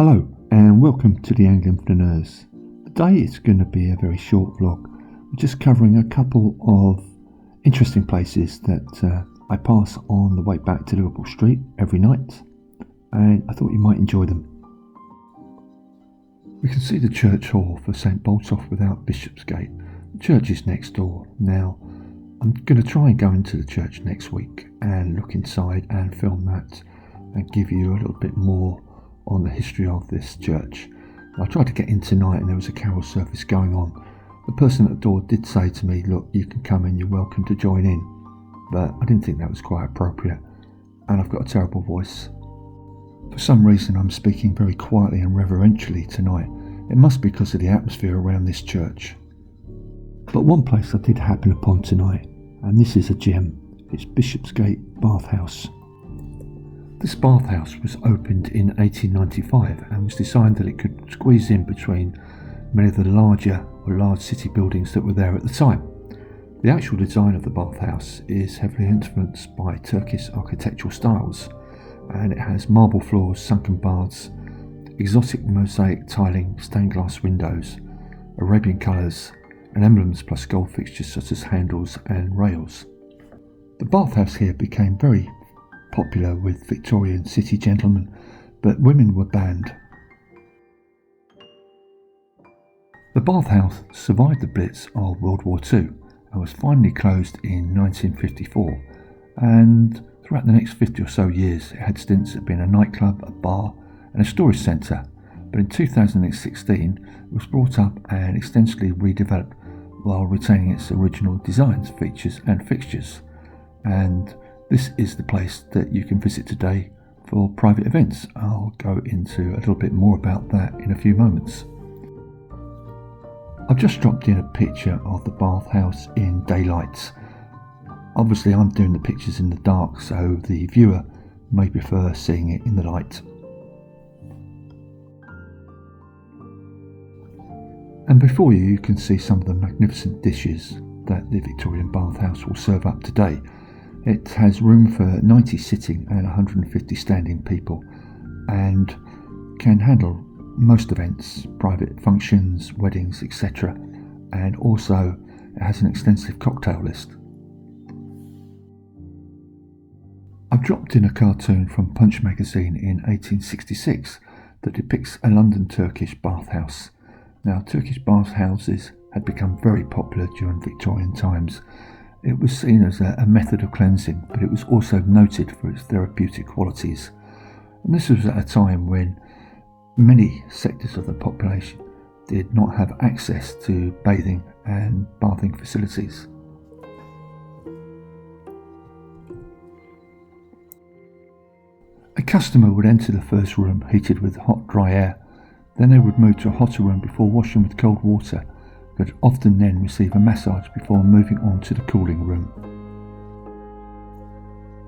Hello and welcome to the Anglian Flaneurs. Today it's going to be a very short vlog. We're just covering a couple of interesting places that I pass on the way back to Liverpool Street every night, and I thought you might enjoy them. We can see the church hall for St Botolph-without-Bishopsgate. The church is next door. Now I'm going to try and go into the church next week and look inside and film that and give you a little bit more on the history of this church. I tried to get in tonight and there was a carol service going on. The person at the door did say to me, look, you can come in, you're welcome to join in, but I didn't think that was quite appropriate, and I've got a terrible voice. For some reason I'm speaking very quietly and reverentially tonight. It must be because of the atmosphere around this church. But one place I did happen upon tonight, and this is a gem. It's Bishopsgate Bath House. This bathhouse was opened in 1895 and was designed that it could squeeze in between many of the large city buildings that were there at the time. The actual design of the bathhouse is heavily influenced by Turkish architectural styles, and it has marble floors, sunken baths, exotic mosaic tiling, stained glass windows, Arabian colours and emblems, plus gold fixtures such as handles and rails. The bathhouse here became very popular with Victorian city gentlemen, but women were banned. The bathhouse survived the Blitz of World War II and was finally closed in 1954, and throughout the next 50 or so years it had stints at being a nightclub, a bar and a storage centre, but in 2016 it was brought up and extensively redeveloped while retaining its original designs, features and fixtures. And this is the place that you can visit today for private events. I'll go into a little bit more about that in a few moments. I've just dropped in a picture of the bathhouse in daylight. Obviously I'm doing the pictures in the dark, so the viewer may prefer seeing it in the light. And before you can see some of the magnificent dishes that the Victorian bathhouse will serve up today. It has room for 90 sitting and 150 standing people, and can handle most events, private functions, weddings, etc. And also it has an extensive cocktail list. I've dropped in a cartoon from Punch magazine in 1866 that depicts a London Turkish bathhouse. Now, Turkish bathhouses had become very popular during Victorian times. It was seen as a method of cleansing, but it was also noted for its therapeutic qualities. And this was at a time when many sectors of the population did not have access to bathing and bathing facilities. A customer would enter the first room heated with hot, dry air. Then they would move to a hotter room before washing with cold water, but often then receive a massage before moving on to the cooling room.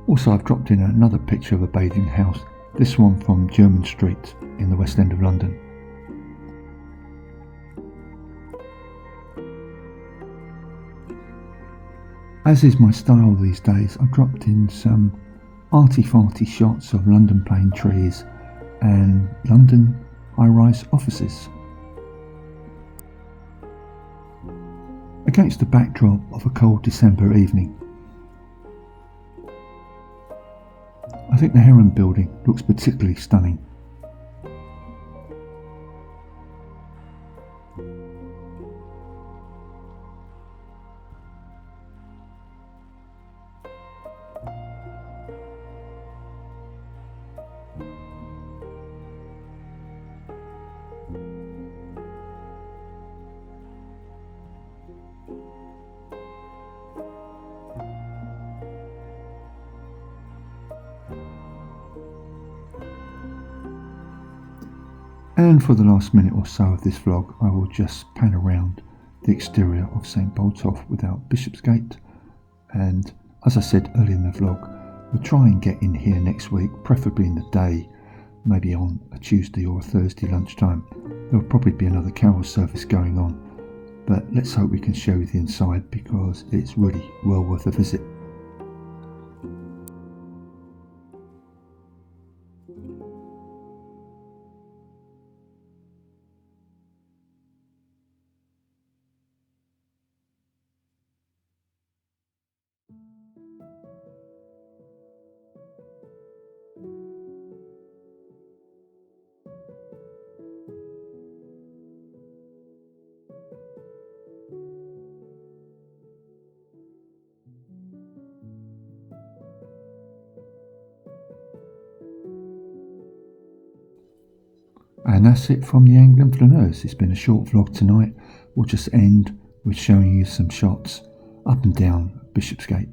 Also, I've dropped in another picture of a bathing house, this one from Jermyn Street in the West End of London. As is my style these days, I've dropped in some arty-farty shots of London plane trees and London high-rise offices. Against the backdrop of a cold December evening. I think the Heron building looks particularly stunning. And for the last minute or so of this vlog, I will just pan around the exterior of St Botolph-without-Bishopsgate. And as I said earlier in the vlog, we'll try and get in here next week, preferably in the day, maybe on a Tuesday or a Thursday lunchtime. There will probably be another carol service going on, but let's hope we can show you the inside because it's really well worth a visit. And that's it from the Anglian Flaneurs. It's been a short vlog tonight. We'll just end with showing you some shots up and down Bishopsgate.